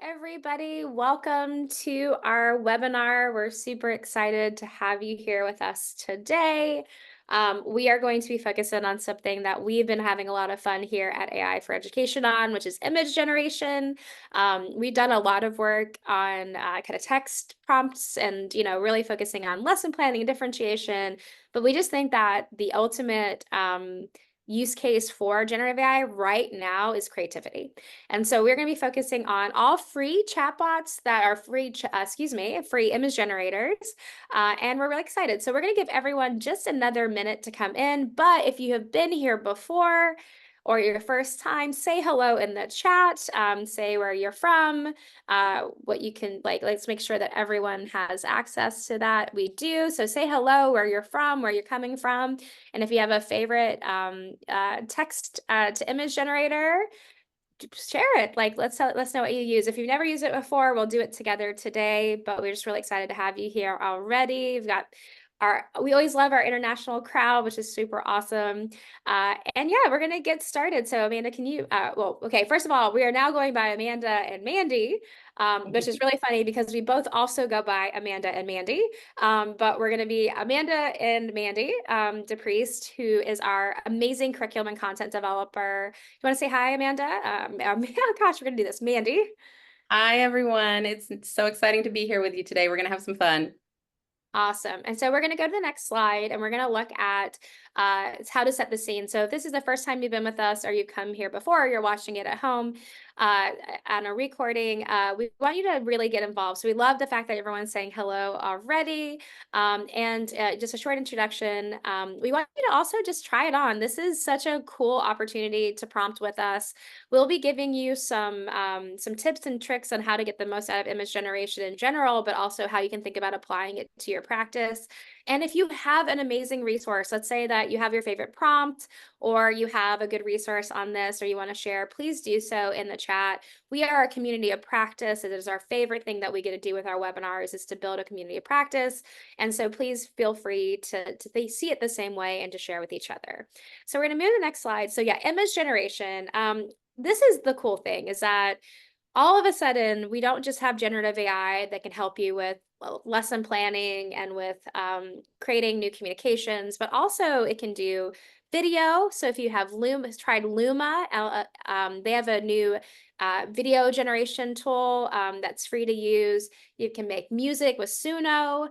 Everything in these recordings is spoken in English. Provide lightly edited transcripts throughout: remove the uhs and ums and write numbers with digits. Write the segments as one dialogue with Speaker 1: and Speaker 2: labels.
Speaker 1: everybody. Welcome to our webinar. We're super excited to have you here with us today. We are going to be focusing on something that we've been having a lot of fun here at AI for Education on, which is image generation. We've done a lot of work on kind of text prompts and, really focusing on lesson planning and differentiation. But we just think that the ultimate use case for generative AI right now is creativity. And so we're going to be focusing on all free chatbots that are free image generators. And we're really excited. So we're going to give everyone just another minute to come in. But if you have been here before or your first time, say hello in the chat, say where you're from, what you can let's make sure that everyone has access to that. We do. So say hello, where you're from, where you're coming from. And if you have a favorite text to image generator, share it. Let's know what you use. If you've never used it before, we'll do it together today, but we're just really excited to have you here already. We always love our international crowd, which is super awesome. And yeah, we're going to get started. So Amanda, can you, okay, first of all, we are now going by Amanda and Mandy, which is really funny because we both also go by Amanda and Mandy. But we're going to be Amanda and Mandy DePriest, who is our amazing curriculum and content developer. You want to say hi, Amanda? Oh gosh, we're going to do this. Mandy.
Speaker 2: Hi, everyone. It's so exciting to be here with you today. We're going to have some fun.
Speaker 1: Awesome. And so we're going to go to the next slide and we're going to look at how to set the scene. So if this is the first time you've been with us or you've come here before, or you're watching it at home on a recording, we want you to really get involved. So we love the fact that everyone's saying hello already. And just a short introduction. We want you to also just try it on. This is such a cool opportunity to prompt with us. We'll be giving you some tips and tricks on how to get the most out of image generation in general, but also how you can think about applying it to your practice. And if you have an amazing resource, let's say that you have your favorite prompt or you have a good resource on this or you want to share, please do so in the chat. We are a community of practice. It is our favorite thing that we get to do with our webinars is to build a community of practice. And so please feel free to see it the same way and to share with each other. So we're going to move to the next slide. So yeah, image generation. This is the cool thing is that all of a sudden, we don't just have generative AI that can help you with lesson planning and with creating new communications, but also it can do video. So if you have tried Luma, they have a new video generation tool that's free to use. You can make music with Suno.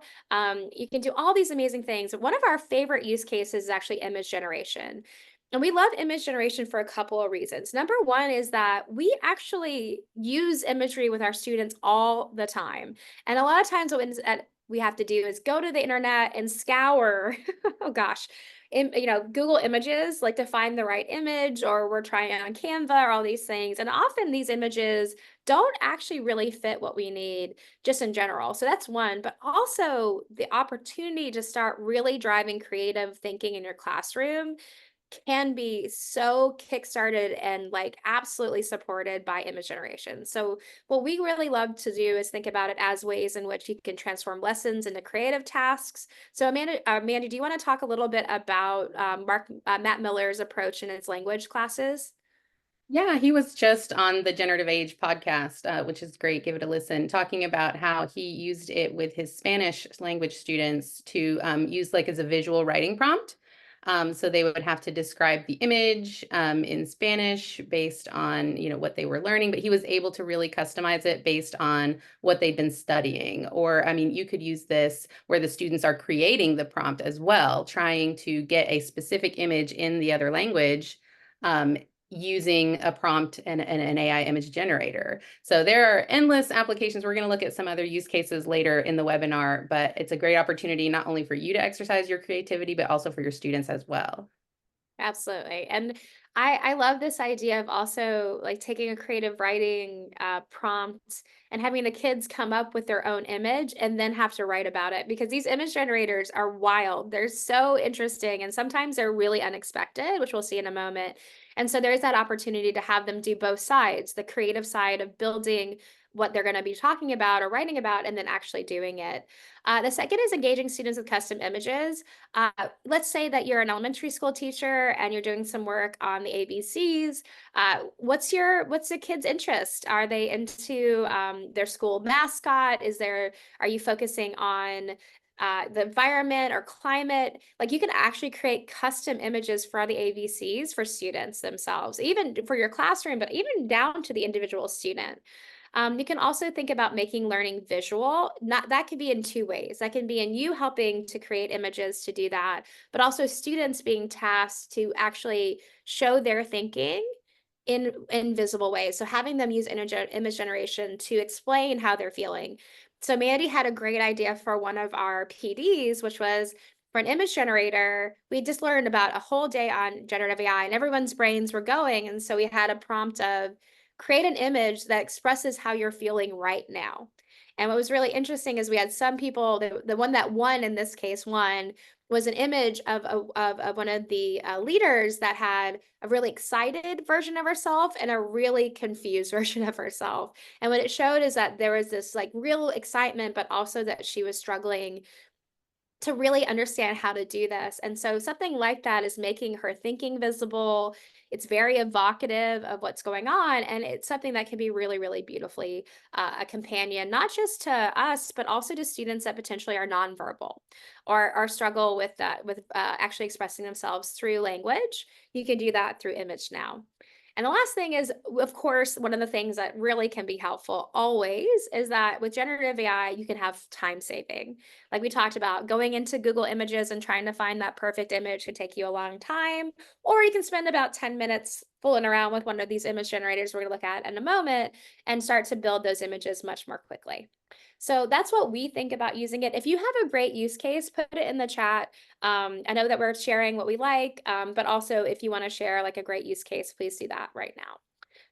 Speaker 1: You can do all these amazing things. One of our favorite use cases is actually image generation. And we love image generation for a couple of reasons. Number one is that we actually use imagery with our students all the time. And a lot of times what we have to do is go to the internet and scour, oh gosh, Google Images, to find the right image, or we're trying it on Canva or all these things. And often these images don't actually really fit what we need just in general. So that's one, but also the opportunity to start really driving creative thinking in your classroom can be so kickstarted and absolutely supported by image generation. So what we really love to do is think about it as ways in which you can transform lessons into creative tasks. So Amanda, do you want to talk a little bit about Matt Miller's approach in his language classes?
Speaker 2: Yeah, he was just on the Generative Age podcast, which is great. Give it a listen, talking about how he used it with his Spanish language students to use as a visual writing prompt. So they would have to describe the image in Spanish based on, what they were learning, but he was able to really customize it based on what they'd been studying. Or, you could use this where the students are creating the prompt as well, trying to get a specific image in the other language, using a prompt and an AI image generator. So there are endless applications. We're going to look at some other use cases later in the webinar, but it's a great opportunity not only for you to exercise your creativity, but also for your students as well.
Speaker 1: Absolutely. And I love this idea of also taking a creative writing prompt and having the kids come up with their own image and then have to write about it, because these image generators are wild. They're so interesting and sometimes they're really unexpected, which we'll see in a moment. And so there's that opportunity to have them do both sides, the creative side of building what they're going to be talking about or writing about, and then actually doing it. The second is engaging students with custom images. Let's say that you're an elementary school teacher and you're doing some work on the ABCs. What's the kids' interest? Are they into their school mascot? Are you focusing on the environment or climate? Like, you can actually create custom images for the ABCs for students themselves, even for your classroom, but even down to the individual student. You can also think about making learning visual. That could be in two ways. That can be in you helping to create images to do that, but also students being tasked to actually show their thinking in visible ways. So having them use image generation to explain how they're feeling. So Mandy had a great idea for one of our PDs, which was for an image generator. We just learned about a whole day on generative AI and everyone's brains were going. And so we had a prompt of create an image that expresses how you're feeling right now. And what was really interesting is we had some people, the one that won in this case won was an image of one of the leaders that had a really excited version of herself and a really confused version of herself. And what it showed is that there was this like real excitement, but also that she was struggling to really understand how to do this. And so something like that is making her thinking visible. It's very evocative of what's going on. And it's something that can be really, really beautifully a companion, not just to us, but also to students that potentially are nonverbal or struggle with that, with actually expressing themselves through language. You can do that through image now. And the last thing is, of course, one of the things that really can be helpful always is that with generative AI, you can have time saving. Like we talked about, going into Google Images and trying to find that perfect image could take you a long time, or you can spend about 10 minutes fooling around with one of these image generators we're going to look at in a moment and start to build those images much more quickly. So that's what we think about using it. If you have a great use case, put it in the chat. I know that we're sharing what we like, but also if you want to share like a great use case, please do that right now.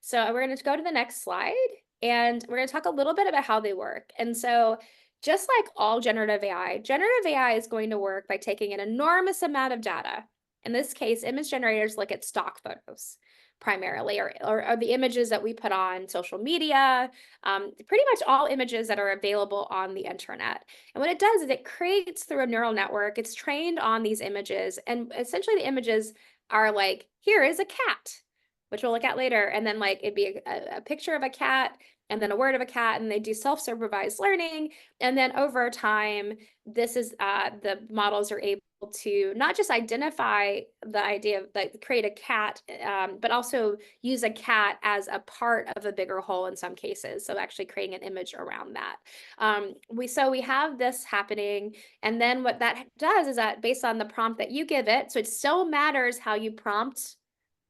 Speaker 1: So we're going to go to the next slide and we're going to talk a little bit about how they work. And so just like all generative AI is going to work by taking an enormous amount of data. In this case, image generators look at stock photos primarily, or the images that we put on social media, pretty much all images that are available on the internet. And what it does is it creates through a neural network, it's trained on these images. And essentially the images are like, here is a cat, which we'll look at later. And then like it'd be a picture of a cat and then a word of a cat, and they do self-supervised learning. And then over time, this is the models are able to not just identify the idea of like create a cat, but also use a cat as a part of a bigger whole in some cases. So actually creating an image around that. We have this happening, and then what that does is that based on the prompt that you give it, so it still matters how you prompt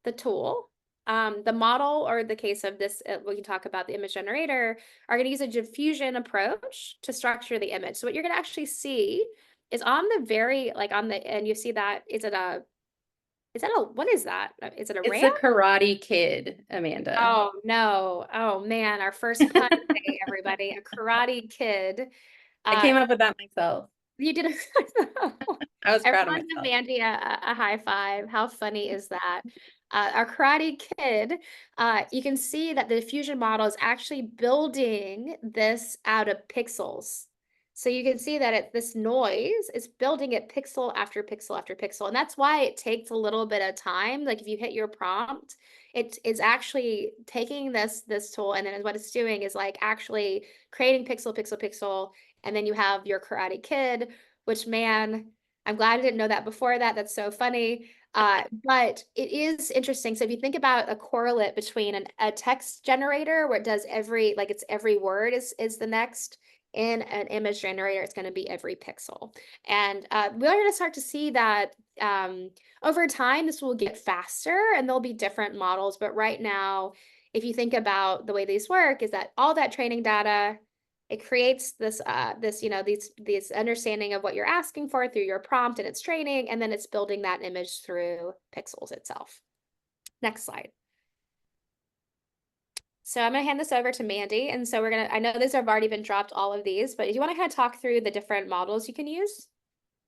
Speaker 1: the tool. The model, or the case of this, we can talk about the image generator, are going to use a diffusion approach to structure the image. So what you're going to actually see is on the very, like on the, and you see that, what is that? Is it a
Speaker 2: It's
Speaker 1: ram?
Speaker 2: a Karate Kid, Amanda.
Speaker 1: Oh, no. Oh, man. Our first pun day, everybody. A Karate Kid.
Speaker 2: I
Speaker 1: Uh,
Speaker 2: came up with that myself.
Speaker 1: you did
Speaker 2: I was proud of
Speaker 1: Everyone give
Speaker 2: myself.
Speaker 1: Mandy a high five. How funny is that? Our Karate Kid, you can see that the diffusion model is actually building this out of pixels. So you can see that this noise is building it pixel after pixel after pixel. And that's why it takes a little bit of time. Like if you hit your prompt, it is actually taking this tool, and then what it's doing is like actually creating pixel, pixel, pixel. And then you have your Karate Kid, which, man, I'm glad I didn't know that before that. That's so funny. But it is interesting. So if you think about a correlate between a text generator where it does every word is the next, in an image generator, it's going to be every pixel. And we're going to start to see that over time, this will get faster and there'll be different models. But right now, if you think about the way these work, is that all that training data, it creates this these understanding of what you're asking for through your prompt and its training, and then it's building that image through pixels itself. Next slide. So I'm going to hand this over to Mandy. And so I know these have already been dropped, all of these, but do you want to kind of talk through the different models you can use?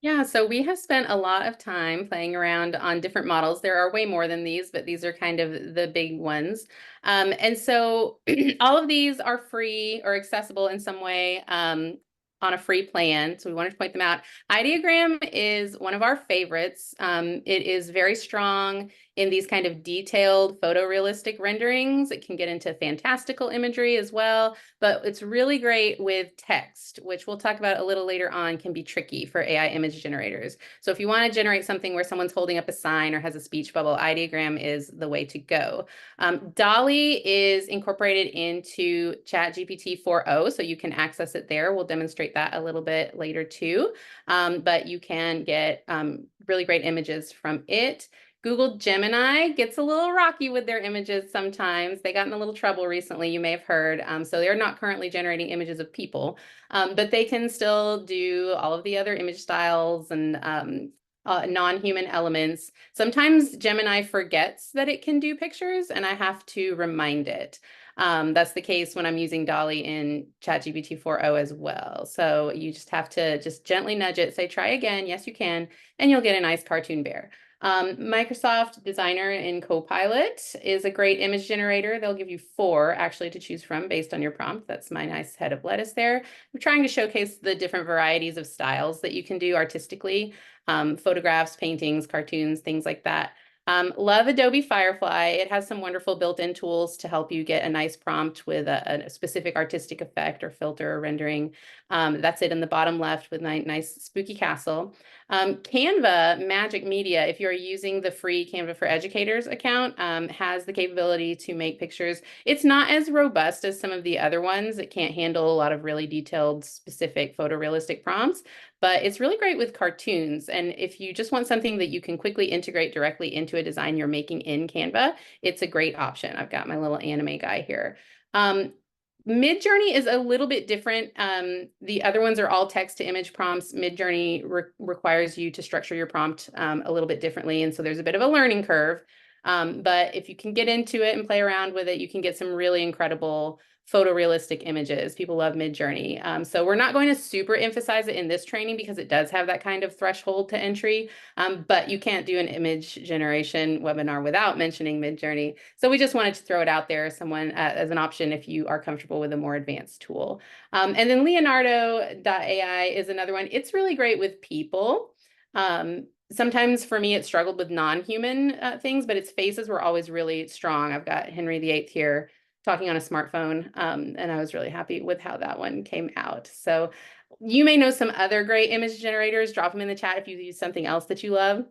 Speaker 2: Yeah, so we have spent a lot of time playing around on different models. There are way more than these, but these are kind of the big ones. And so all of these are free or accessible in some way on a free plan. So we wanted to point them out. Ideogram is one of our favorites. It is very strong in these kind of detailed photorealistic renderings. It can get into fantastical imagery as well, but it's really great with text, which we'll talk about a little later on, can be tricky for AI image generators. So if you want to generate something where someone's holding up a sign or has a speech bubble, ideogram is the way to go. Dolly is incorporated into ChatGPT 4.0, so you can access it there. We'll demonstrate that a little bit later too, but you can get really great images from it. Google Gemini gets a little rocky with their images sometimes. They got in a little trouble recently, you may have heard. So they're not currently generating images of people, but they can still do all of the other image styles and non-human elements. Sometimes Gemini forgets that it can do pictures, and I have to remind it. That's the case when I'm using Dolly in ChatGPT 4.0 as well. So you just have to just gently nudge it, say, try again. Yes, you can. And you'll get a nice cartoon bear. Microsoft Designer in Copilot is a great image generator. They'll give you 4 actually to choose from based on your prompt. That's my nice head of lettuce there. I'm trying to showcase the different varieties of styles that you can do artistically, photographs, paintings, cartoons, things like that. Love Adobe Firefly. It has some wonderful built-in tools to help you get a nice prompt with a specific artistic effect or filter or rendering. That's it in the bottom left with nice spooky castle. Canva Magic Media, if you're using the free Canva for Educators account, has the capability to make pictures. It's not as robust as some of the other ones. It can't handle a lot of really detailed, specific photorealistic prompts, but it's really great with cartoons. And if you just want something that you can quickly integrate directly into a design you're making in Canva, it's a great option. I've got my little anime guy here. Midjourney is a little bit different. The other ones are all text to image prompts. Midjourney requires you to structure your prompt a little bit differently, and so there's a bit of a learning curve. But if you can get into it and play around with it, you can get some really incredible photorealistic images. People love Midjourney. So we're not going to super emphasize it in this training because it does have that kind of threshold to entry, but you can't do an image generation webinar without mentioning Midjourney. So we just wanted to throw it out there as an option if you are comfortable with a more advanced tool. And then Leonardo.ai is another one. It's really great with people. Sometimes for me, it struggled with non-human things, but its faces were always really strong. I've got Henry VIII here talking on a smartphone, and I was really happy with how that one came out. So you may know some other great image generators. Drop them in the chat if you use something else that you love.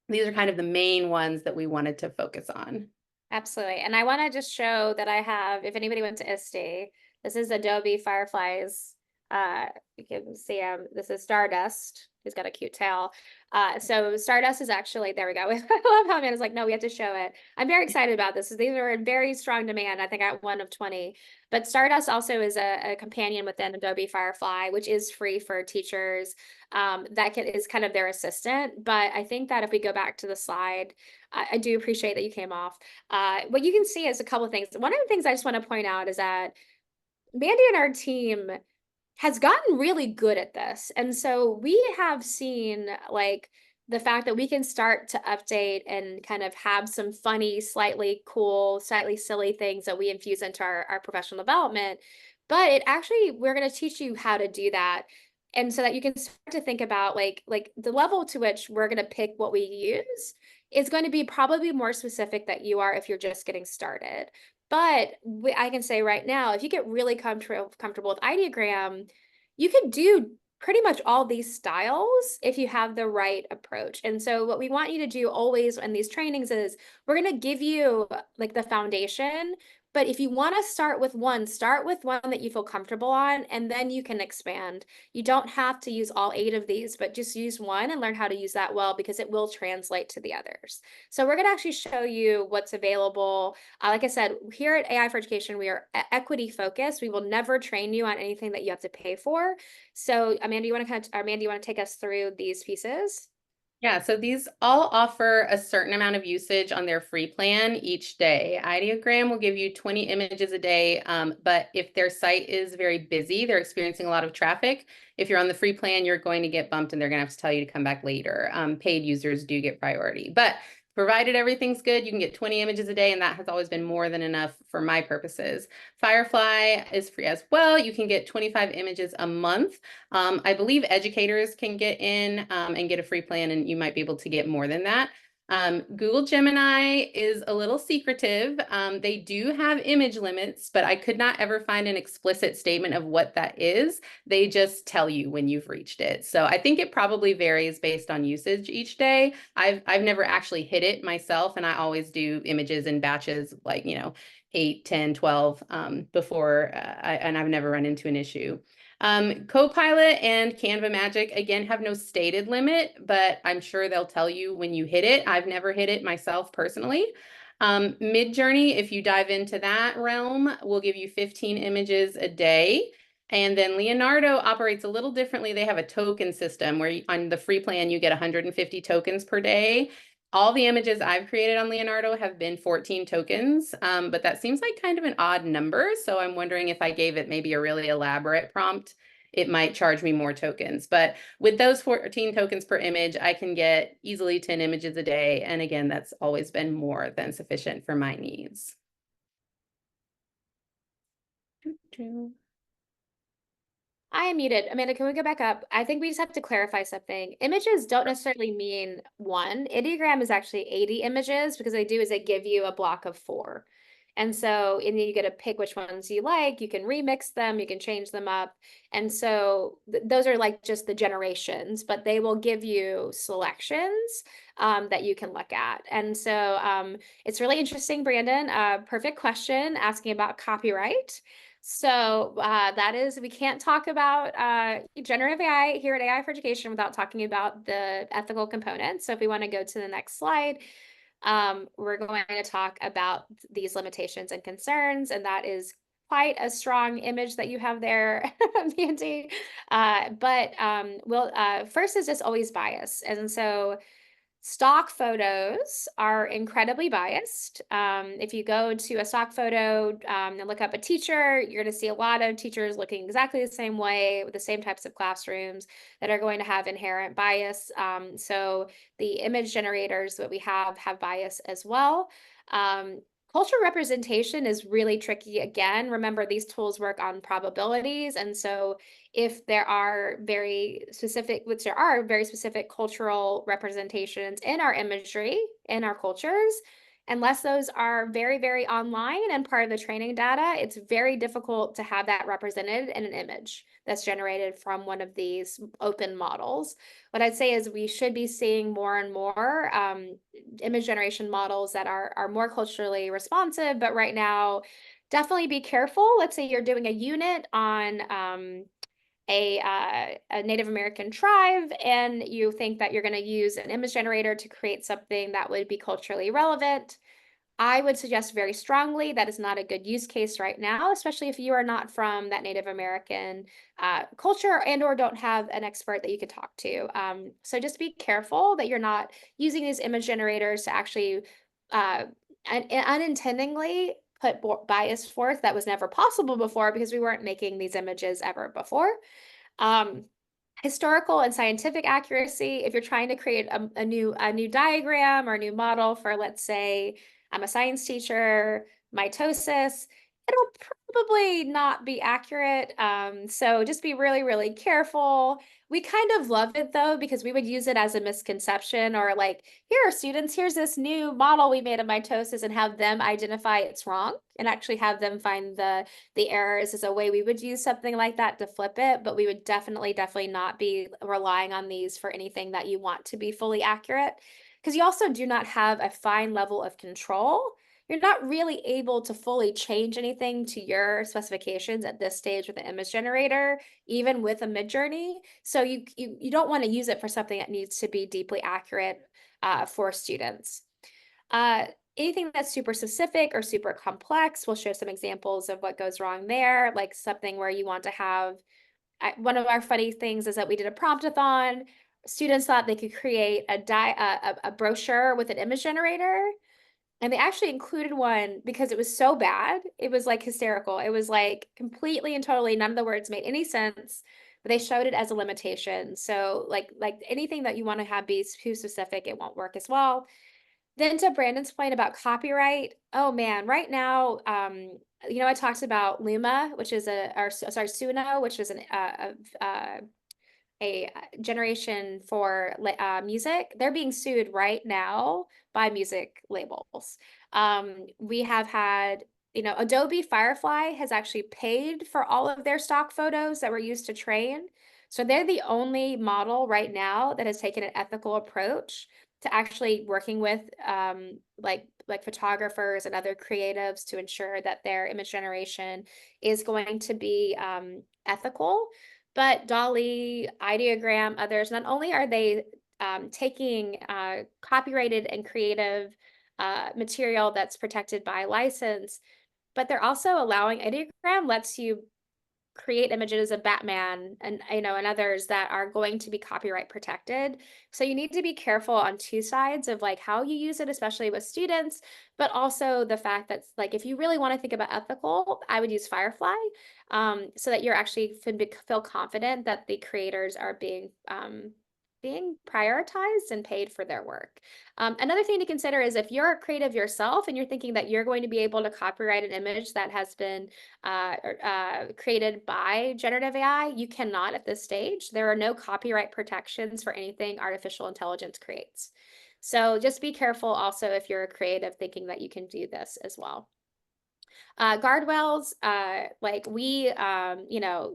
Speaker 2: These are kind of the main ones that we wanted to focus on.
Speaker 1: Absolutely. And I want to just show that I have, if anybody went to ISTE, this is Adobe Fireflies. You can see this is Stardust. He's got a cute tail. So Stardust is actually, there we go. I love how Amanda's like, no, we have to show it. I'm very excited about this. These are in very strong demand. I think I got 1 of 20. But Stardust also is a companion within Adobe Firefly, which is free for teachers. Is kind of their assistant. But I think that if we go back to the slide, I do appreciate that you came off. What you can see is a couple of things. One of the things I just want to point out is that Mandy and our team has gotten really good at this. And so we have seen like the fact that we can start to update and kind of have some funny, slightly cool, slightly silly things that we infuse into our professional development. But it actually, we're going to teach you how to do that. And so that you can start to think about like the level to which we're going to pick what we use is going to be probably more specific that you are if you're just getting started. But I can say right now, if you get really comfortable with ideogram, you can do pretty much all these styles if you have the right approach. And so what we want you to do always in these trainings is we're going to give you like the foundation. But if you want to start with one that you feel comfortable on, and then you can expand. You don't have to use all 8 of these, but just use one and learn how to use that well, because it will translate to the others. So we're going to actually show you what's available. Like I said, here at AI for Education, we are equity focused. We will never train you on anything that you have to pay for. So Amanda, you want to take us through these pieces?
Speaker 2: Yeah, so these all offer a certain amount of usage on their free plan each day. Ideogram will give you 20 images a day, but if their site is very busy, they're experiencing a lot of traffic. If you're on the free plan, you're going to get bumped and they're going to have to tell you to come back later. Paid users do get priority, but provided everything's good, you can get 20 images a day, and that has always been more than enough for my purposes. Firefly is free as well. You can get 25 images a month. I believe educators can get in and get a free plan, and you might be able to get more than that. Google Gemini is a little secretive. They do have image limits, but I could not ever find an explicit statement of what that is. They just tell you when you've reached it. So I think it probably varies based on usage each day. I've never actually hit it myself, and I always do images in batches, like, 8, 10, 12 before, and I've never run into an issue. Copilot and Canva Magic, again, have no stated limit, but I'm sure they'll tell you when you hit it. I've never hit it myself personally. Midjourney, if you dive into that realm, will give you 15 images a day. And then Leonardo operates a little differently. They have a token system where on the free plan, you get 150 tokens per day. All the images I've created on Leonardo have been 14 tokens, but that seems like kind of an odd number. So I'm wondering if I gave it maybe a really elaborate prompt, it might charge me more tokens. But with those 14 tokens per image, I can get easily 10 images a day. And again, that's always been more than sufficient for my needs.
Speaker 1: I am muted. Amanda, can we go back up? I think we just have to clarify something. Images don't necessarily mean one. Ideogram is actually 80 images because they do is they give you a block of 4. And so, and then you get to pick which ones you like. You can remix them, you can change them up. And so those are like just the generations, but they will give you selections that you can look at. And so it's really interesting, Brandon. Perfect question asking about copyright. So that is, we can't talk about generative AI here at AI for Education without talking about the ethical components. So if we want to go to the next slide, we're going to talk about these limitations and concerns, and that is quite a strong image that you have there, Mandy. But we'll first is just always bias, and so stock photos are incredibly biased. If you go to a stock photo and look up a teacher, you're going to see a lot of teachers looking exactly the same way with the same types of classrooms that are going to have inherent bias. So the image generators that we have bias as well. Cultural representation is really tricky. Again, remember these tools work on probabilities. And so if there are very specific, which there are very specific cultural representations in our imagery, in our cultures, unless those are very, very online and part of the training data, it's very difficult to have that represented in an image that's generated from one of these open models. What I'd say is we should be seeing more and more image generation models that are more culturally responsive, but right now, definitely be careful. Let's say you're doing a unit on a Native American tribe, and you think that you're going to use an image generator to create something that would be culturally relevant. I would suggest very strongly that is not a good use case right now, especially if you are not from that Native American culture and or don't have an expert that you could talk to. So just be careful that you're not using these image generators to actually unintendingly put bias forth that was never possible before because we weren't making these images ever before. Um, Historical and scientific accuracy, if you're trying to create a new diagram or a new model for, let's say, I'm a science teacher, mitosis, it'll probably not be accurate. So just be really, really careful. We kind of love it though, because we would use it as a misconception or like, here are students, here's this new model we made of mitosis and have them identify it's wrong and actually have them find the errors is a way we would use something like that to flip it, but we would definitely not be relying on these for anything that you want to be fully accurate because you also do not have a fine level of control. You're not really able to fully change anything to your specifications at this stage with the image generator, even with a Midjourney. So you don't want to use it for something that needs to be deeply accurate for students. Uh, Anything that's super specific or super complex, we'll show some examples of what goes wrong there, like something where you want to have, one of our funny things is that we did a promptathon. students thought they could create a brochure with an image generator. And they actually included one because it was so bad. It was like hysterical. It was like completely and totally none of the words made any sense, but they showed it as a limitation. So like anything that you want to have be too specific, it won't work as well. Then to Brandon's point about copyright, oh man, right now, I talked about Luma, which is Suno, which is a generation for music. They're being sued right now by music labels. We have had, Adobe Firefly has actually paid for all of their stock photos that were used to train. So they're the only model right now that has taken an ethical approach to actually working with like photographers and other creatives to ensure that their image generation is going to be ethical. But Dolly, Ideogram, others, not only are they taking copyrighted and creative material that's protected by license, but they're also allowing Ideogram lets you create images of Batman and others that are going to be copyright protected. So you need to be careful on two sides of like how you use it, especially with students, but also the fact that like if you really want to think about ethical, I would use Firefly, so that you're actually feel confident that the creators are being prioritized and paid for their work. Another thing to consider is if you're a creative yourself and you're thinking that you're going to be able to copyright an image that has been created by generative AI, you cannot at this stage. There are no copyright protections for anything artificial intelligence creates. So just be careful also if you're a creative thinking that you can do this as well. Guardrails,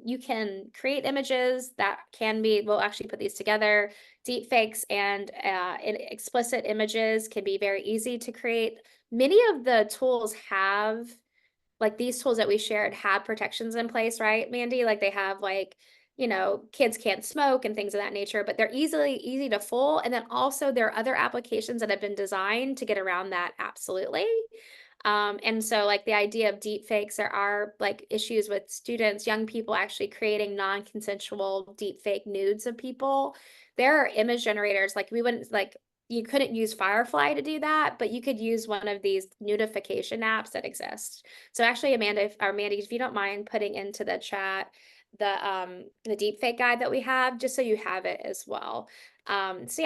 Speaker 1: you can create images that we'll actually put these together. Deep fakes and explicit images can be very easy to create. Many of the tools have, like these tools that we shared have protections in place, right, Mandy? Like they have kids can't smoke and things of that nature, but they're easy to fool. And then also there are other applications that have been designed to get around that absolutely. And so like the idea of deep fakes, there are like issues with students, young people actually creating non-consensual deep fake nudes of people. There are image generators, like we wouldn't like you couldn't use Firefly to do that, but you could use one of these notification apps that exist. So actually, Mandy, if you don't mind putting into the chat the deep fake guide that we have, just so you have it as well. So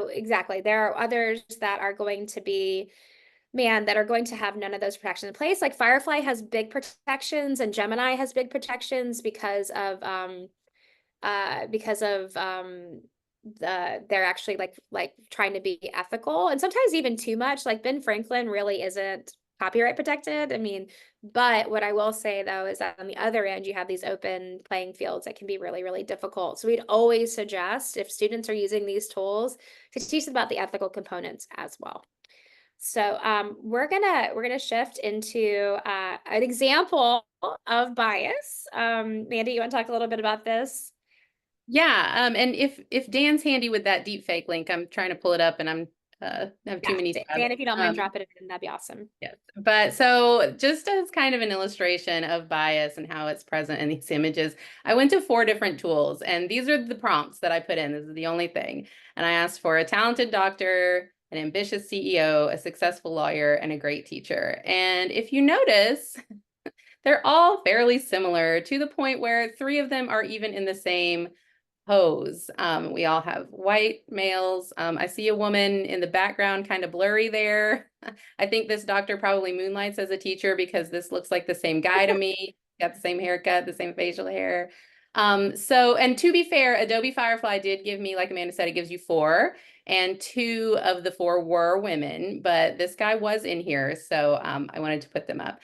Speaker 1: exactly. There are others that are going to be that are going to have none of those protections in place. Like Firefly has big protections and Gemini has big protections because of they're actually like trying to be ethical and sometimes even too much. Like Ben Franklin really isn't copyright protected. I mean, but what I will say though is that on the other end, you have these open playing fields that can be really, really difficult. So we'd always suggest if students are using these tools to teach them about the ethical components as well. So we're gonna shift into an example of bias. Mandy, you want to talk a little bit about this?
Speaker 2: Yeah, and if Dan's handy with that deep fake link, I'm trying to pull it up and I'm have too
Speaker 1: Yeah,
Speaker 2: many tabs.
Speaker 1: Dan, if you don't mind dropping it in, that'd be awesome.
Speaker 2: Yes. But so just as kind of an illustration of bias and how it's present in these images, I went to 4 different tools and these are the prompts that I put in. This is the only thing. And I asked for a talented doctor, an ambitious CEO, a successful lawyer, and a great teacher. And if you notice, they're all fairly similar to the point where 3 of them are even in the same pose. We all have white males. I see a woman in the background, kind of blurry there. I think this doctor probably moonlights as a teacher because this looks like the same guy to me. Got the same haircut, the same facial hair. And to be fair, Adobe Firefly did give me, like Amanda said, it gives you 4, and 2 of the 4 were women, but this guy was in here, so I wanted to put them up.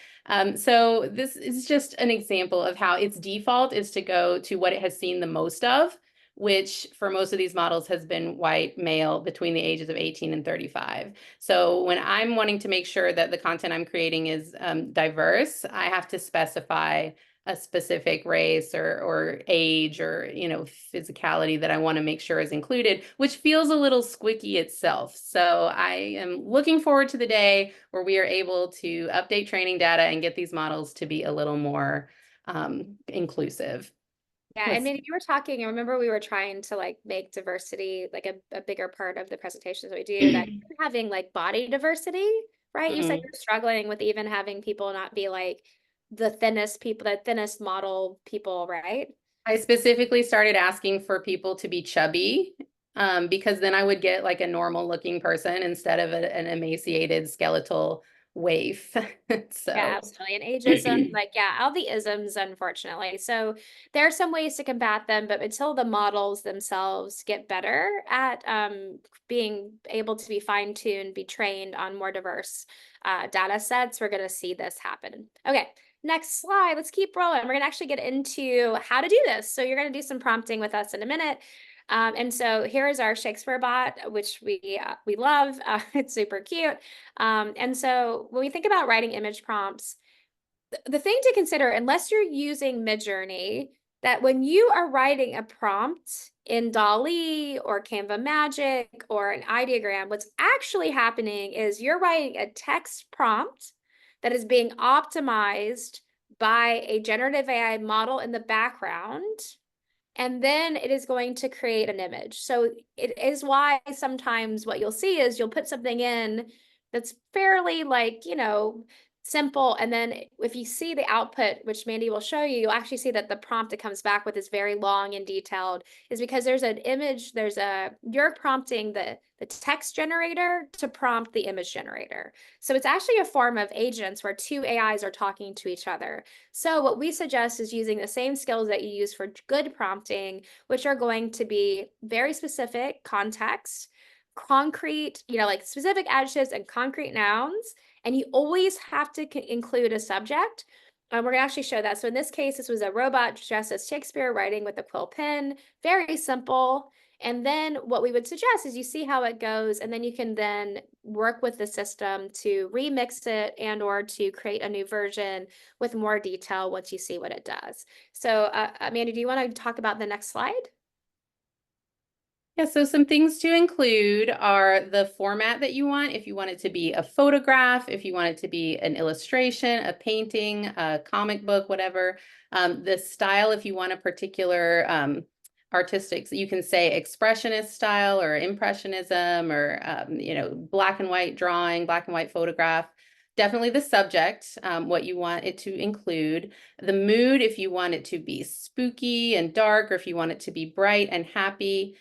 Speaker 2: So this is just an example of how its default is to go to what it has seen the most of, which for most of these models has been white male between the ages of 18 and 35. So when I'm wanting to make sure that the content I'm creating is diverse, I have to specify a specific race or age or physicality that I want to make sure is included, which feels a little squicky itself. So I am looking forward to the day where we are able to update training data and get these models to be a little more inclusive.
Speaker 1: Yeah, I mean, you were talking, I remember we were trying to like make diversity like a bigger part of the presentations that we do, that you're having like body diversity, right? You said
Speaker 2: Mhm.
Speaker 1: you're struggling with even having people not be like the thinnest people, the thinnest model people, right?
Speaker 2: I specifically started asking for people to be chubby, because then I would get like a normal looking person instead of an emaciated skeletal waif.
Speaker 1: Yeah,
Speaker 2: So,
Speaker 1: absolutely. And ageism, like, yeah, all the isms, unfortunately. So there are some ways to combat them, but until the models themselves get better at being able to be fine-tuned, be trained on more diverse data sets, we're going to see this happen. Okay, next slide. Let's keep rolling. We're going to actually get into how to do this. So you're going to do some prompting with us in a minute. And so here is our Shakespeare bot, which we love. It's super cute. And so when we think about writing image prompts, the thing to consider, unless you're using Midjourney, that when you are writing a prompt in DALL-E or Canva Magic or an ideogram, what's actually happening is you're writing a text prompt that is being optimized by a generative AI model in the background, and then it is going to create an image. So it is why sometimes what you'll see is you'll put something in that's fairly like, simple. And then if you see the output, which Mandy will show you, you'll actually see that the prompt it comes back with is very long and detailed, is because there's an image, you're prompting the text generator to prompt the image generator. So it's actually a form of agents where two AIs are talking to each other. So what we suggest is using the same skills that you use for good prompting, which are going to be very specific context, concrete, like specific adjectives and concrete nouns, and you always have to include a subject. We're going to actually show that. So in this case, this was a robot dressed as Shakespeare writing with a quill pen, very simple. And then what we would suggest is you see how it goes, and then you can then work with the system to remix it and or to create a new version with more detail once you see what it does. So Amanda, do you want to talk about the next slide?
Speaker 2: yeah, so some things to include are the format that you want. If you want it to be a photograph, if you want it to be an illustration, a painting, a comic book, whatever. The style, if you want a particular artistic, so you can say expressionist style or impressionism or, black and white drawing, black and white photograph. Definitely the subject, what you want it to include. The mood, if you want it to be spooky and dark, or if you want it to be bright and happy.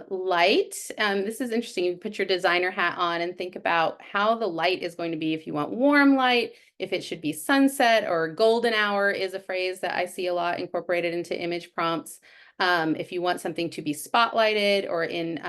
Speaker 2: Light, this is interesting. You put your designer hat on and think about how the light is going to be. If you want warm light, if it should be sunset, or golden hour is a phrase that I see a lot incorporated into image prompts. If you want something to be spotlighted or in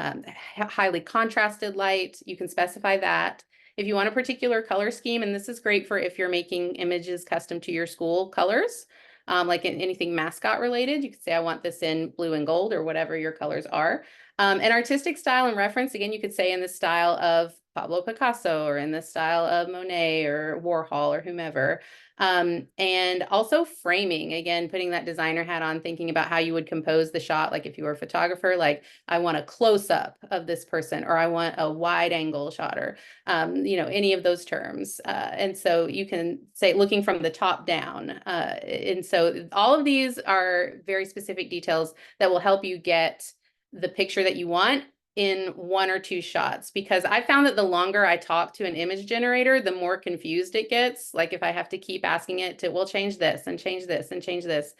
Speaker 2: highly contrasted light, you can specify that. If you want a particular color scheme, and this is great for if you're making images custom to your school colors, like in anything mascot related, you could say, I want this in blue and gold or whatever your colors are. An artistic style and reference, again, you could say in the style of Pablo Picasso or in the style of Monet or Warhol or whomever. And also framing, again, putting that designer hat on, thinking about how you would compose the shot. Like if you were a photographer, like I want a close up of this person, or I want a wide angle shot, or, any of those terms. And so you can say looking from the top down. And so all of these are very specific details that will help you get the picture that you want in one or two shots, because I found that the longer I talk to an image generator, the more confused it gets. Like if I have to keep asking it to, well, change this and change this and change this,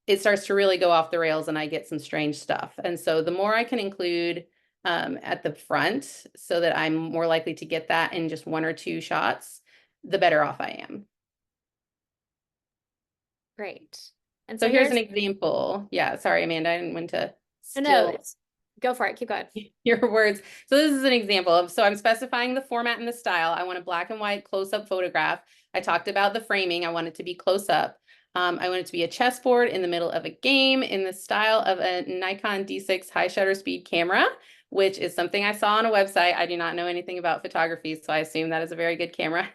Speaker 2: it starts to really go off the rails and I get some strange stuff. And so the more I can include at the front so that I'm more likely to get that in just one or two shots, the better off I am.
Speaker 1: Great. And
Speaker 2: So
Speaker 1: so
Speaker 2: here's
Speaker 1: here's,
Speaker 2: an example. Yeah, sorry, Amanda, I didn't want to
Speaker 1: no,
Speaker 2: steal
Speaker 1: go for it. Keep going.
Speaker 2: your words. So this is an example of, so I'm specifying the format and the style. I want a black and white close-up photograph. I talked about the framing. I want it to be close up. I want it to be a chessboard in the middle of a game in the style of a Nikon D6 high shutter speed camera, which is something I saw on a website. I do not know anything about photography, so I assume that is a very good camera.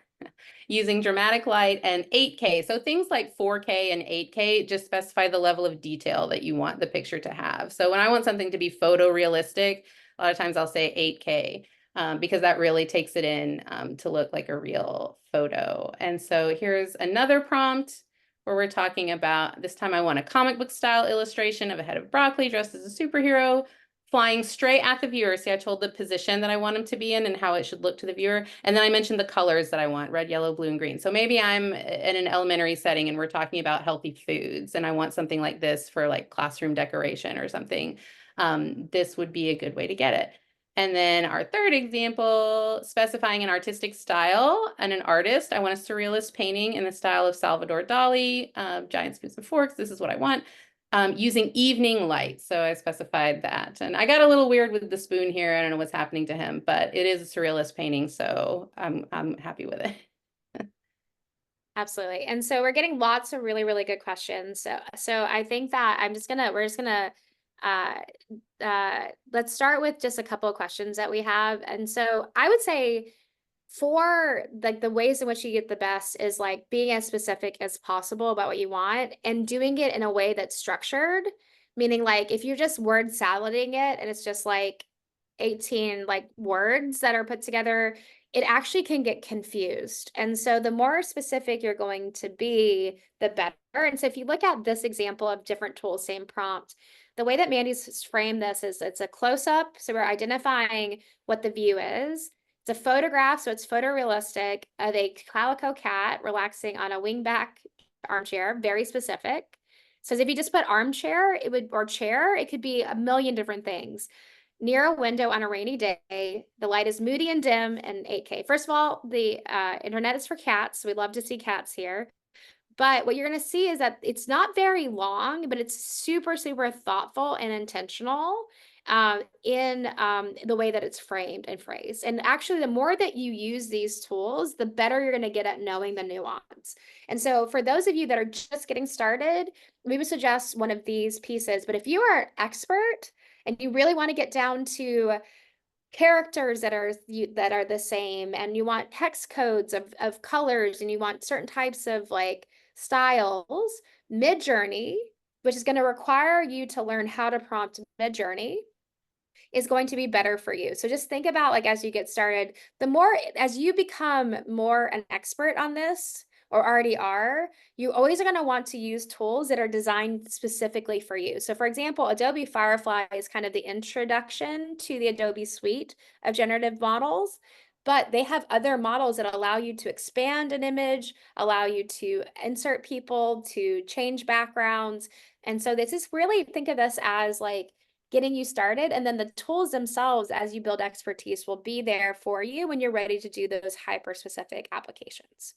Speaker 2: Using dramatic light and 8K. So things like 4K and 8K just specify the level of detail that you want the picture to have. So when I want something to be photorealistic, a lot of times I'll say 8K because that really takes it in to look like a real photo. And so here's another prompt where we're talking about this time I want a comic book style illustration of a head of broccoli dressed as a superhero, flying straight at the viewer. See, I told the position that I want him to be in and how it should look to the viewer. And then I mentioned the colors that I want, red, yellow, blue, and green. So maybe I'm in an elementary setting and we're talking about healthy foods and I want something like this for like classroom decoration or something. This would be a good way to get it. And then our third example, specifying an artistic style and an artist. I want a surrealist painting in the style of Salvador Dali, giant spoons and forks. This is what I want. Using evening light. So I specified that. And I got a little weird with the spoon here. I don't know what's happening to him, but it is a surrealist painting, so I'm happy with it.
Speaker 1: Absolutely. And so we're getting lots of really, really good questions. So I think that we're just gonna uh let's start with just a couple of questions that we have. And so I would say for like the ways in which you get the best is like being as specific as possible about what you want and doing it in a way that's structured. Meaning like if you're just word salading it and it's just like 18 like words that are put together, it actually can get confused. And so the more specific you're going to be, the better. And so if you look at this example of different tools, same prompt, the way that Mandy's framed this is it's a close up. So we're identifying what the view is. It's a photograph, so it's photorealistic of a calico cat relaxing on a wingback armchair, very specific. So if you just put armchair, it would, or chair, it could be a million different things. Near a window on a rainy day, the light is moody and dim and 8K. First of all, the internet is for cats, so we love to see cats here. But what you're going to see is that it's not very long, but it's super, super thoughtful and intentional in the way that it's framed and phrased. And actually, the more that you use these tools, the better you're going to get at knowing the nuance. And so for those of you that are just getting started, we would suggest one of these pieces. But if you are an expert and you really want to get down to characters that are the same, and you want hex codes of colors, and you want certain types of like styles, Midjourney, which is going to require you to learn how to prompt Midjourney, is going to be better for you. So just think about like as you get started, the more as you become more an expert on this or already are, you always are going to want to use tools that are designed specifically for you. So for example, Adobe Firefly is kind of the introduction to the Adobe suite of generative models, but they have other models that allow you to expand an image, allow you to insert people, to change backgrounds. And so this is really, think of this as like getting you started, and then the tools themselves as you build expertise will be there for you when you're ready to do those hyper specific applications.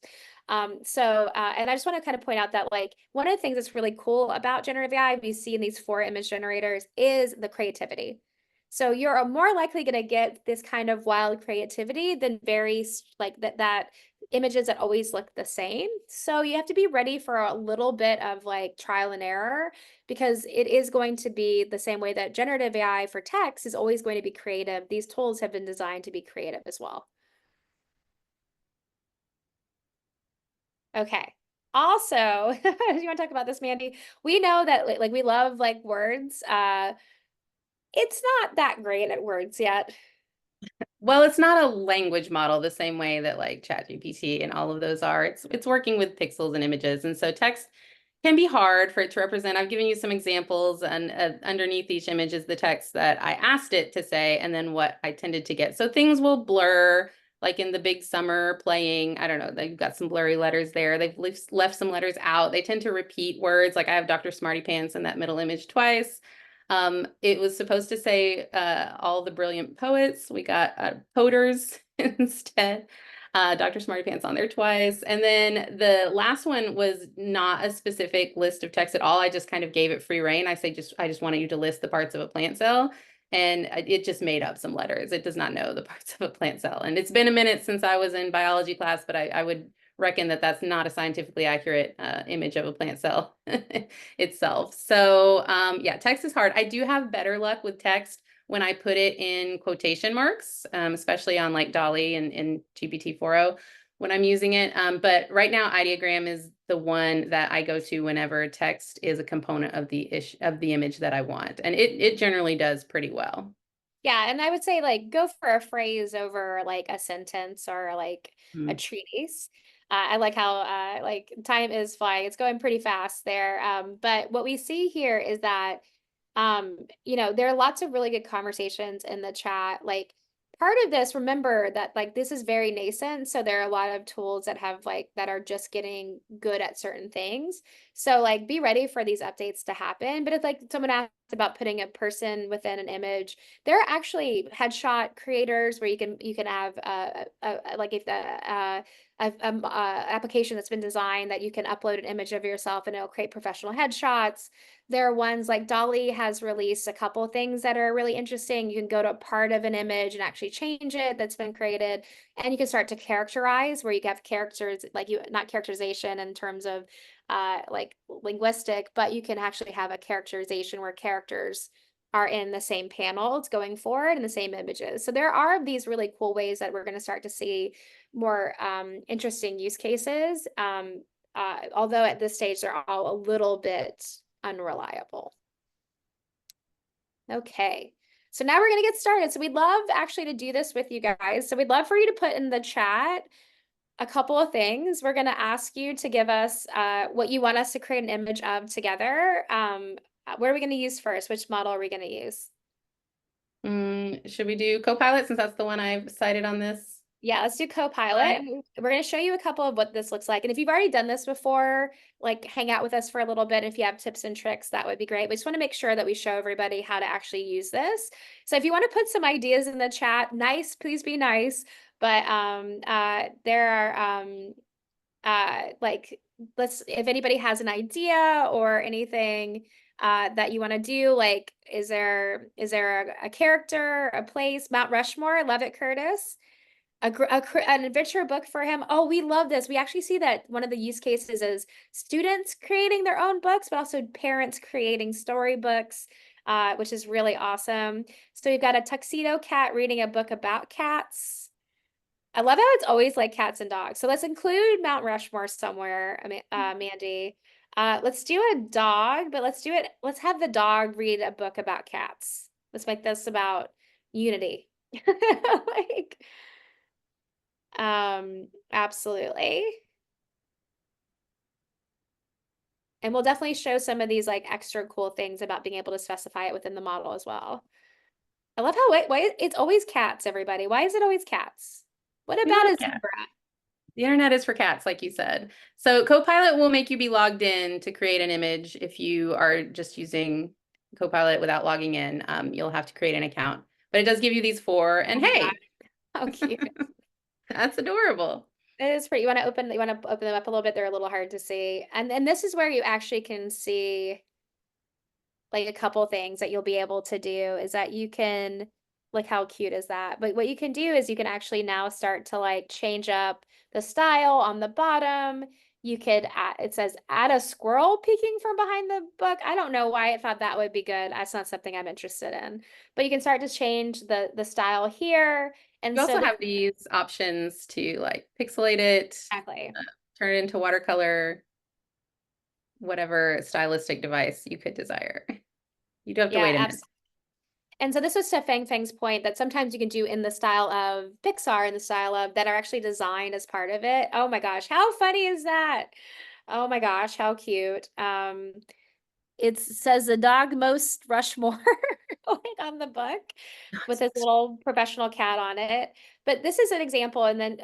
Speaker 1: And I just want to kind of point out that like one of the things that's really cool about generative AI we see in these 4 image generators is the creativity. So you're more likely going to get this kind of wild creativity than very like that images that always look the same. So you have to be ready for a little bit of like trial and error, because it is going to be the same way that generative AI for text is always going to be creative. These tools have been designed to be creative as well. Okay. Also, you want to talk about this, Mandy? We know that like we love like words. It's not that great at words yet.
Speaker 2: Well, it's not a language model the same way that like ChatGPT and all of those are. It's working with pixels and images. And so text can be hard for it to represent. I've given you some examples, and underneath each image is the text that I asked it to say and then what I tended to get. So things will blur, like in the big summer playing, I don't know, they've got some blurry letters there. They've left some letters out. They tend to repeat words. Like I have Dr. Smarty Pants in that middle image twice. It was supposed to say all the brilliant poets. We got poters instead. Dr. Smarty Pants on there twice. And then the last one was not a specific list of text at all. I just kind of gave it free rein. I just wanted you to list the parts of a plant cell. And it just made up some letters. It does not know the parts of a plant cell. And it's been a minute since I was in biology class, but I would reckon that that's not a scientifically accurate image of a plant cell itself. So yeah, text is hard. I do have better luck with text when I put it in quotation marks, especially on like Dolly and GPT-4o when I'm using it. But right now, ideogram is the one that I go to whenever text is a component of the image that I want, and it generally does pretty well.
Speaker 1: Yeah, and I would say like go for a phrase over like a sentence or like a
Speaker 2: Mm.
Speaker 1: treatise. I like how like time is flying. It's going pretty fast there. But what we see here is that there are lots of really good conversations in the chat. Like part of this, remember that like this is very nascent. So there are a lot of tools that have like that are just getting good at certain things. So like be ready for these updates to happen. But if like someone asked about putting a person within an image, there are actually headshot creators where you can have like if the application that's been designed that you can upload an image of yourself and it'll create professional headshots. There are ones like Dolly has released a couple things that are really interesting. You can go to a part of an image and actually change it that's been created. And you can start to characterize where you have characters, like you, not characterization in terms of like linguistic, but you can actually have a characterization where characters are in the same panels going forward in the same images. So there are these really cool ways that we're going to start to see more interesting use cases. Although at this stage, they're all a little bit unreliable. Okay, so now we're gonna get started. So we'd love actually to do this with you guys. So we'd love for you to put in the chat a couple of things. We're gonna ask you to give us what you want us to create an image of together. What are we gonna use first? Which model are we gonna use?
Speaker 2: Should we do Copilot since that's the one I've cited on this?
Speaker 1: Yeah, let's do Copilot. We're going to show you a couple of what this looks like. And if you've already done this before, like hang out with us for a little bit. If you have tips and tricks, that would be great. We just want to make sure that we show everybody how to actually use this. So if you want to put some ideas in the chat, nice, please be nice. But there are like if anybody has an idea or anything that you want to do, like is there a character, a place, Mount Rushmore? Love it, Curtis. An adventure book for him. Oh, we love this. We actually see that one of the use cases is students creating their own books, but also parents creating storybooks, which is really awesome. So we've got a tuxedo cat reading a book about cats. I love how it's always like cats and dogs. So let's include Mount Rushmore somewhere, Mandy. Let's do a dog, but let's have the dog read a book about cats. Let's make this about unity. Like, absolutely. And we'll definitely show some of these like extra cool things about being able to specify it within the model as well. I love how why it's always cats, everybody. Why is it always cats? What
Speaker 2: We
Speaker 1: about
Speaker 2: love
Speaker 1: a
Speaker 2: cats.
Speaker 1: zebra?
Speaker 2: The internet is for cats, like you said. So Copilot will make you be logged in to create an image. If you are just using Copilot without logging in, you'll have to create an account. But it does give you these four,
Speaker 1: Oh
Speaker 2: and
Speaker 1: my
Speaker 2: hey,
Speaker 1: God, how cute.
Speaker 2: that's adorable.
Speaker 1: It is pretty. You want to open them up a little bit. They're a little hard to see. And this is where you actually can see like a couple things that you'll be able to do is that you can, like, how cute is that? But what you can do is you can actually now start to like change up the style on the bottom. You could add, it says add a squirrel peeking from behind the book. I don't know why I thought that would be good. That's not something I'm interested in. But you can start to change the style here. And
Speaker 2: You
Speaker 1: so
Speaker 2: also have these options to like pixelate it,
Speaker 1: exactly.
Speaker 2: turn it into watercolor, whatever stylistic device you could desire. You do have to
Speaker 1: Yeah,
Speaker 2: wait a minute.
Speaker 1: absolutely. And so this was to Fang Fang's point that sometimes you can do in the style of Pixar, in the style of that are actually designed as part of it. Oh my gosh, how funny is that? Oh my gosh, how cute. It says the dog most Rushmore like on the book with his little professional cat on it. But this is an example, and then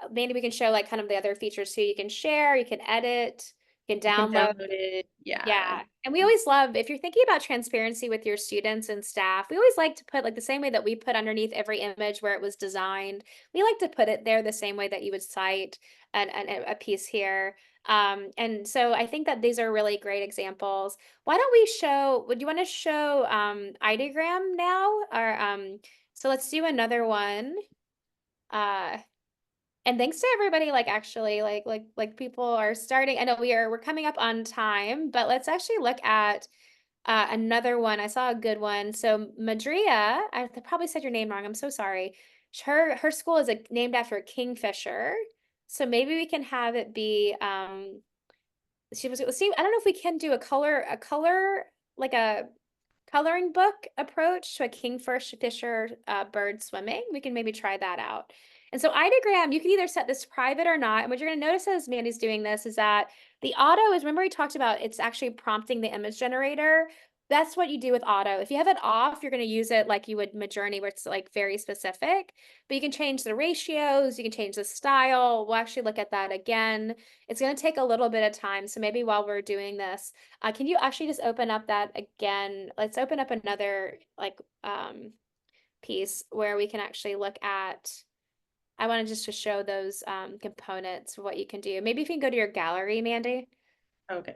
Speaker 1: Mandy, we can show like kind of the other features too. You can share, you can edit, you can
Speaker 2: You can
Speaker 1: download.
Speaker 2: download it. Yeah.
Speaker 1: Yeah. And we always love, if you're thinking about transparency with your students and staff, we always like to put like the same way that we put underneath every image where it was designed. We like to put it there the same way that you would cite a piece here. And so I think that these are really great examples. Why don't we show, would you want to show ideogram now? Or so let's do another one. Uh and thanks to everybody, like actually, like people are starting. I know we're coming up on time, but let's actually look at another one. I saw a good one. So Madria, I probably said your name wrong. I'm so sorry. Her school is named after a kingfisher. So maybe we can have it be she was see, I don't know if we can do a color like a coloring book approach to a kingfisher bird swimming. We can maybe try that out. And so ideogram, you can either set this private or not. And what you're going to notice as Mandy's doing this is that the auto is, remember we talked about it's actually prompting the image generator. That's what you do with auto. If you have it off, you're going to use it like you would Midjourney, where it's like very specific, but you can change the ratios, you can change the style. We'll actually look at that again. It's going to take a little bit of time. So maybe while we're doing this, can you actually just open up that again? Let's open up another like piece where we can actually look at, I want to just to show those components, what you can do. Maybe if you can go to your gallery, Mandy.
Speaker 2: Okay.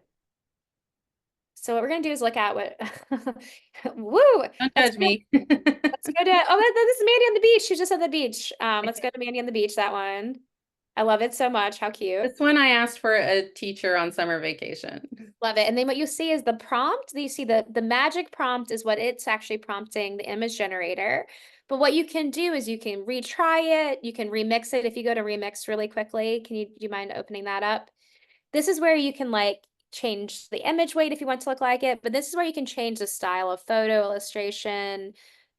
Speaker 1: So what we're gonna do is look at what, woo!
Speaker 2: Don't
Speaker 1: Let's
Speaker 2: judge
Speaker 1: go,
Speaker 2: me.
Speaker 1: let's go to, oh, this is Mandy on the beach. She's just on the beach. Let's go to Mandy on the beach, that one. I love it so much. How cute.
Speaker 2: This one I asked for a teacher on summer vacation.
Speaker 1: Love it. And then what you see is the prompt. You see the magic prompt is what it's actually prompting the image generator. But what you can do is you can retry it. You can remix it. If you go to remix really quickly, do you mind opening that up? This is where you can like change the image weight if you want to look like it, but this is where you can change the style of photo, illustration,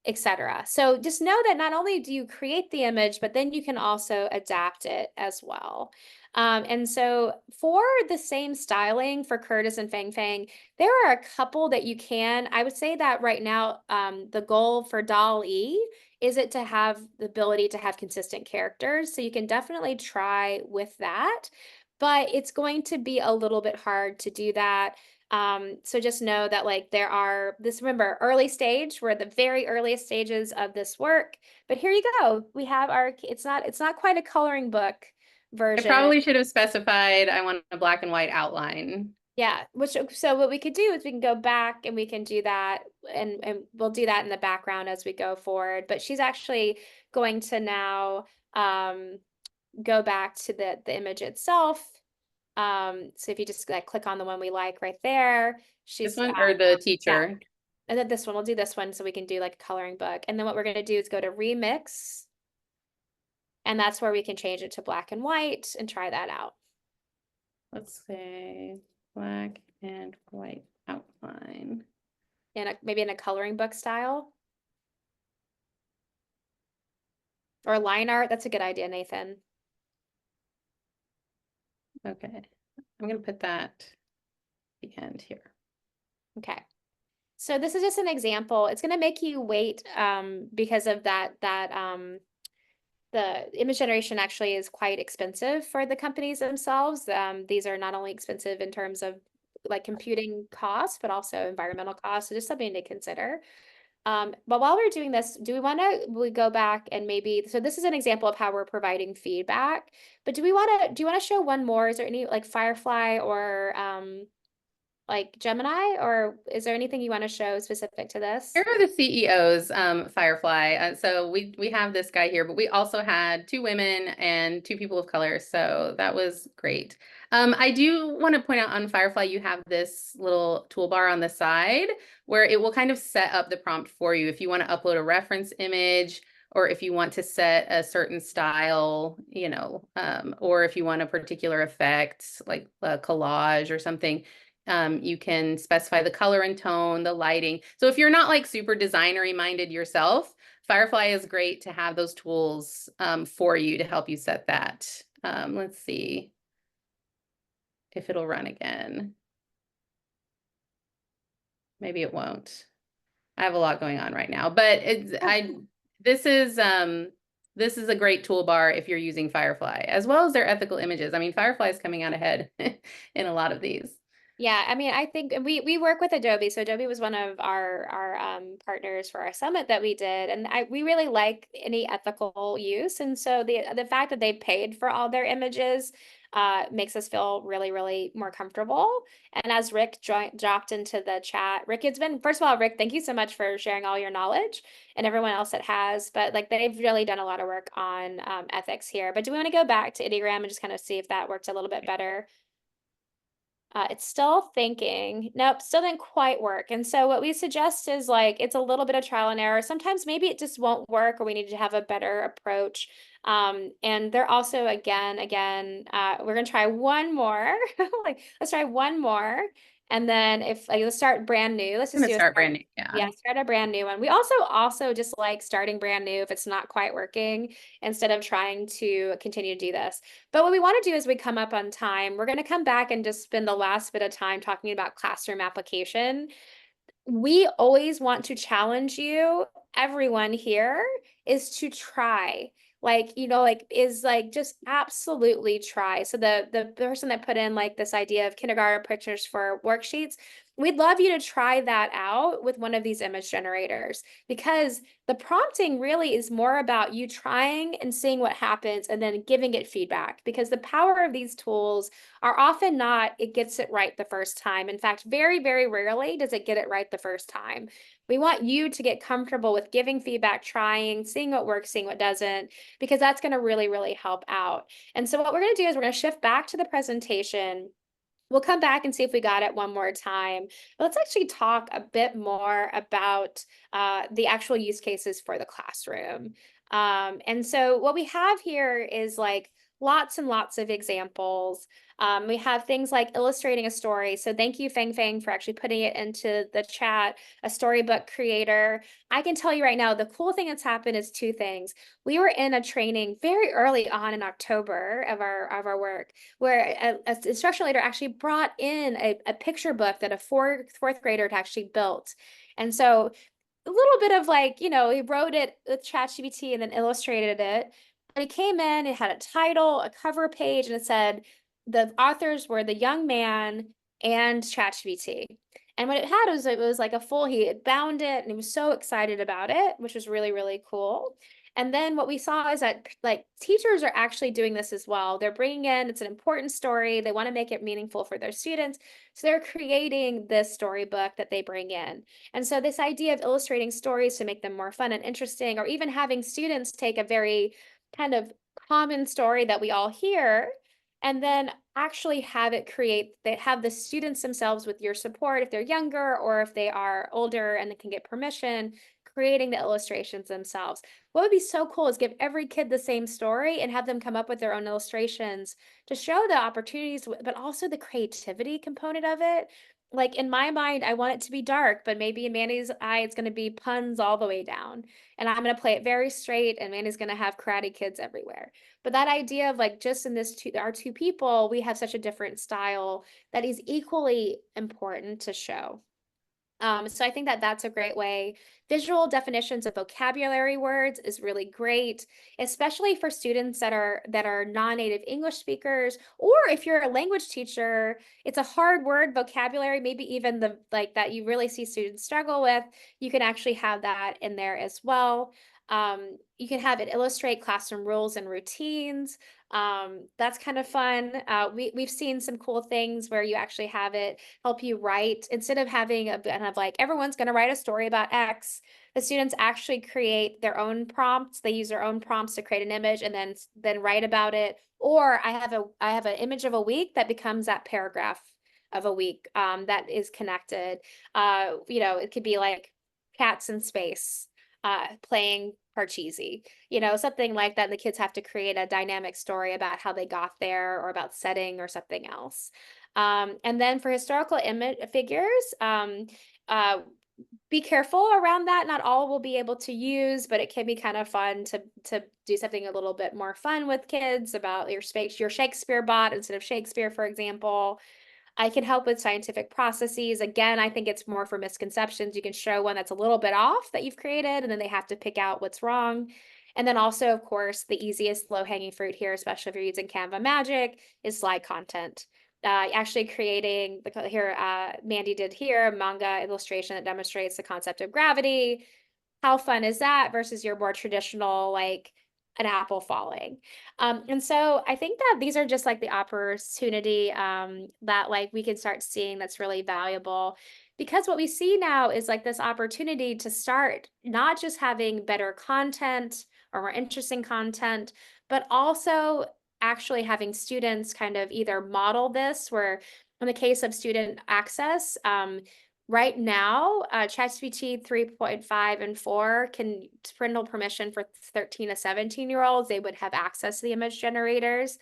Speaker 1: etc. So just know that not only do you create the image, but then you can also adapt it as well. And so for the same styling for Curtis and Fang Fang, there are a couple that you can. I would say that right now, the goal for Doll-E is it to have the ability to have consistent characters. So you can definitely try with that, but it's going to be a little bit hard to do that. So just know that like there are this, remember, early stage, we're at the very earliest stages of this work, but here you go. We have our, it's not quite a coloring book
Speaker 2: I
Speaker 1: version.
Speaker 2: probably should have specified I want a black and white outline.
Speaker 1: Yeah, so what we could do is we can go back and we can do that, and we'll do that in the background as we go forward. But she's actually going to now go back to the image itself. So if you just like click on the one we like right there,
Speaker 2: This
Speaker 1: she's
Speaker 2: one or the
Speaker 1: yeah.
Speaker 2: teacher?
Speaker 1: And then this one, we'll do this one so we can do like a coloring book. And then what we're gonna do is go to remix, and that's where we can change it to black and white and try that out.
Speaker 2: Let's say black and white outline.
Speaker 1: Maybe in a coloring book style. Or line art, that's a good idea, Nathan.
Speaker 2: Okay, I'm gonna put that at the end here.
Speaker 1: Okay. So this is just an example. It's going to make you wait because of that the image generation actually is quite expensive for the companies themselves. These are not only expensive in terms of like computing costs, but also environmental costs. So just something to consider. But while we're doing this, we go back and maybe, so this is an example of how we're providing feedback, but do you want to show one more? Is there any like Firefly or like Gemini, or is there anything you want to show specific to this?
Speaker 2: Here are the CEOs, Firefly. So we have this guy here, but we also had 2 women and 2 people of color. So that was great. I do want to point out on Firefly, you have this little toolbar on the side where it will kind of set up the prompt for you. If you want to upload a reference image, or if you want to set a certain style, or if you want a particular effect, like a collage or something, you can specify the color and tone, the lighting. So if you're not like super designery minded yourself, Firefly is great to have those tools for you to help you set that. Let's see if it'll run again. Maybe it won't. I have a lot going on right now, but this is a great toolbar if you're using Firefly, as well as their ethical images. I mean, Firefly is coming out ahead in a lot of these.
Speaker 1: Yeah, I mean, I think we work with Adobe. So Adobe was one of our partners for our summit that we did, and we really like any ethical use. And so the fact that they paid for all their images makes us feel really, really more comfortable. And as Rick dropped into the chat, Rick, it's been, first of all, Rick, thank you so much for sharing all your knowledge, and everyone else that has. But like they've really done a lot of work on ethics here. But do we want to go back to Ideogram and just kind of see if that worked a little bit better? It's still thinking. Nope, still didn't quite work. And so what we suggest is like, it's a little bit of trial and error. Sometimes maybe it just won't work, or we need to have a better approach. And they're also, again, we're going to try one more. Like, let's try one more. And then if like let's start brand new, let's
Speaker 2: I'm
Speaker 1: just
Speaker 2: gonna
Speaker 1: do a
Speaker 2: start
Speaker 1: start.
Speaker 2: brand new. Yeah.
Speaker 1: Yeah, start a brand new one. We also just like starting brand new if it's not quite working instead of trying to continue to do this. But what we want to do is we come up on time. We're going to come back and just spend the last bit of time talking about classroom application. We always want to challenge you, everyone here, is to try. Like, like is like just absolutely try. So the person that put in like this idea of kindergarten pictures for worksheets, we'd love you to try that out with one of these image generators because the prompting really is more about you trying and seeing what happens and then giving it feedback because the power of these tools are often not, it gets it right the first time. In fact, very, very rarely does it get it right the first time. We want you to get comfortable with giving feedback, trying, seeing what works, seeing what doesn't, because that's going to really, really help out. And so what we're going to do is we're going to shift back to the presentation. We'll come back and see if we got it one more time. But let's actually talk a bit more about the actual use cases for the classroom. And so what we have here is like lots and lots of examples. We have things like illustrating a story. So thank you, Feng Feng, for actually putting it into the chat, a storybook creator. I can tell you right now, the cool thing that's happened is two things. We were in a training very early on in October of our work, where an instructional leader actually brought in a picture book that a fourth grader had actually built. And so a little bit of like, he wrote it with ChatGPT and then illustrated it. But he came in, it had a title, a cover page, and it said the authors were the young man and ChatGPT. And what it was like a full, he had bound it and he was so excited about it, which was really, really cool. And then what we saw is that like teachers are actually doing this as well. They're bringing in, it's an important story. They want to make it meaningful for their students. So they're creating this storybook that they bring in. And so this idea of illustrating stories to make them more fun and interesting, or even having students take a very kind of common story that we all hear and then actually have it create, they have the students themselves with your support if they're younger or if they are older and they can get permission, creating the illustrations themselves. What would be so cool is give every kid the same story and have them come up with their own illustrations to show the opportunities, but also the creativity component of it. Like in my mind, I want it to be dark, but maybe in Mandy's eye, it's going to be puns all the way down. And I'm going to play it very straight, and Mandy's going to have karate kids everywhere. But that idea of like just in our two people, we have such a different style that is equally important to show. So I think that that's a great way. Visual definitions of vocabulary words is really great, especially for students that are non-native English speakers, or if you're a language teacher, it's a hard word vocabulary, maybe even the like that you really see students struggle with. You can actually have that in there as well. You can have it illustrate classroom rules and routines. That's kind of fun. We've seen some cool things where you actually have it help you write instead of having a kind of like everyone's going to write a story about X. The students actually create their own prompts. They use their own prompts to create an image and then write about it. Or I have an image of a week that becomes that paragraph of a week that is connected. It could be like cats in space playing Parcheesi, something like that. The kids have to create a dynamic story about how they got there or about setting or something else. And then for historical image figures, be careful around that. Not all will be able to use, but it can be kind of fun to do something a little bit more fun with kids about your Shakespeare bot instead of Shakespeare, for example. I can help with scientific processes. Again, I think it's more for misconceptions. You can show one that's a little bit off that you've created, and then they have to pick out what's wrong. And then also, of course, the easiest low-hanging fruit here, especially if you're using Canva Magic, is slide content. Actually creating, Mandy did here, a manga illustration that demonstrates the concept of gravity. How fun is that versus your more traditional, like an apple falling? And so I think that these are just like the opportunity that like we can start seeing that's really valuable because what we see now is like this opportunity to start not just having better content or more interesting content, but also actually having students kind of either model this where in the case of student access, right now, ChatGPT 3.5 and 4 can parental permission for 13 to 17-year-olds. They would have access to the image generators,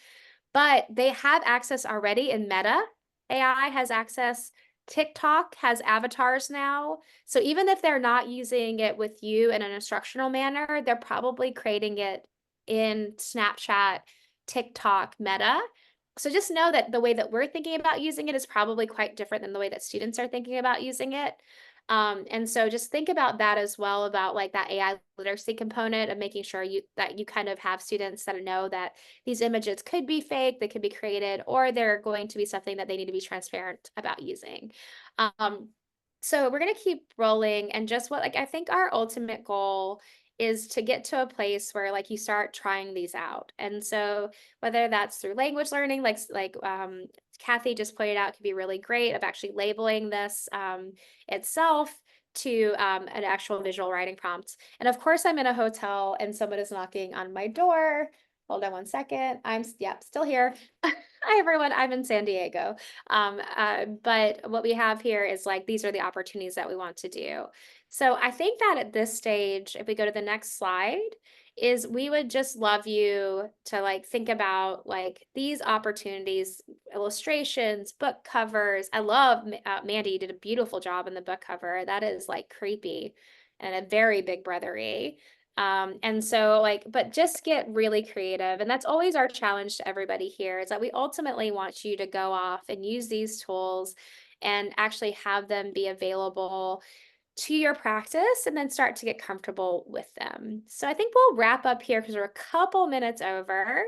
Speaker 1: but they have access already in Meta. AI has access TikTok has avatars now. So even if they're not using it with you in an instructional manner, they're probably creating it in Snapchat, TikTok, Meta. So just know that the way that we're thinking about using it is probably quite different than the way that students are thinking about using it. And so just think about that as well, about like that AI literacy component of making sure that you kind of have students that know that these images could be fake, they could be created, or they're going to be something that they need to be transparent about using. Um, so we're going to keep rolling, and just what, like, I think our ultimate goal is to get to a place where like you start trying these out. And so whether that's through language learning, like Kathy just pointed out, could be really great of actually labeling this itself, to an actual visual writing prompt. And of course, I'm in a hotel and someone is knocking on my door. Hold on one second. Yep, still here. Hi, everyone. I'm in San Diego. But what we have here is like, these are the opportunities that we want to do. So I think that at this stage, if we go to the next slide, is we would just love you to like think about like these opportunities, illustrations, book covers. I love Mandy, you did a beautiful job in the book cover. That is like creepy and a very big brothery. And so like, but just get really creative. And that's always our challenge to everybody here, is that we ultimately want you to go off and use these tools and actually have them be available to your practice, and then start to get comfortable with them. So I think we'll wrap up here because we're a couple minutes over.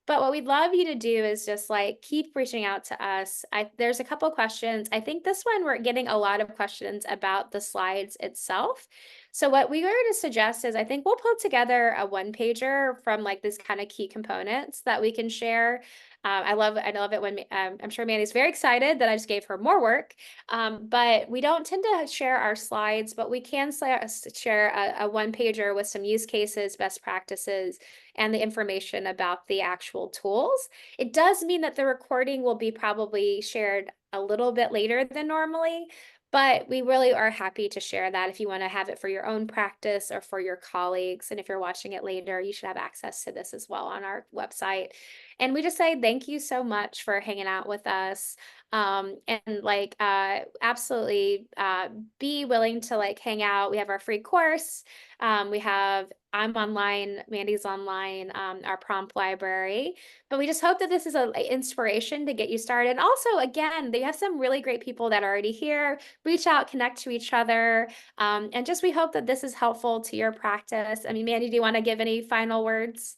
Speaker 1: But what we'd love you to do is just like keep reaching out to us. There's a couple questions. I think this one we're getting a lot of questions about the slides itself. So what we were to suggest is, I think we'll put together a one pager from like these kind of key components that we can share. I love it when I'm sure Mandy's very excited that I just gave her more work. But we don't tend to share our slides, but we can share a one pager with some use cases, best practices, and the information about the actual tools. It does mean that the recording will be probably shared a little bit later than normally, but we really are happy to share that if you want to have it for your own practice or for your colleagues. And if you're watching it later, you should have access to this as well on our website. And we just say thank you so much for hanging out with us. And like absolutely be willing to like hang out. We have our free course. We have I'm online, Mandy's online, our prompt library. But we just hope that this is a inspiration to get you started. And also, again, they have some really great people that are already here. Reach out, connect to each other, and just we hope that this is helpful to your practice. I mean, Mandy, do you want to give any final words?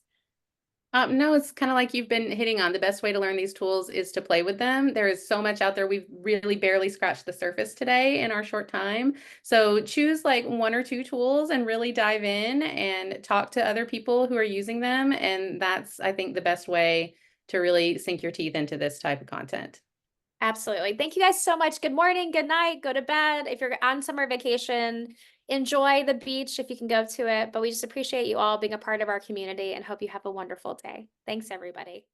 Speaker 2: No, it's kind of like you've been hitting on. The best way to learn these tools is to play with them. There is so much out there. We've really barely scratched the surface today in our short time. So choose like one or two tools and really dive in and talk to other people who are using them. And that's, I think, the best way to really sink your teeth into this type of content.
Speaker 1: Absolutely. Thank you guys so much. Good morning, good night, go to bed. If you're on summer vacation, enjoy the beach if you can go to it. But we just appreciate you all being a part of our community and hope you have a wonderful day. Thanks, everybody.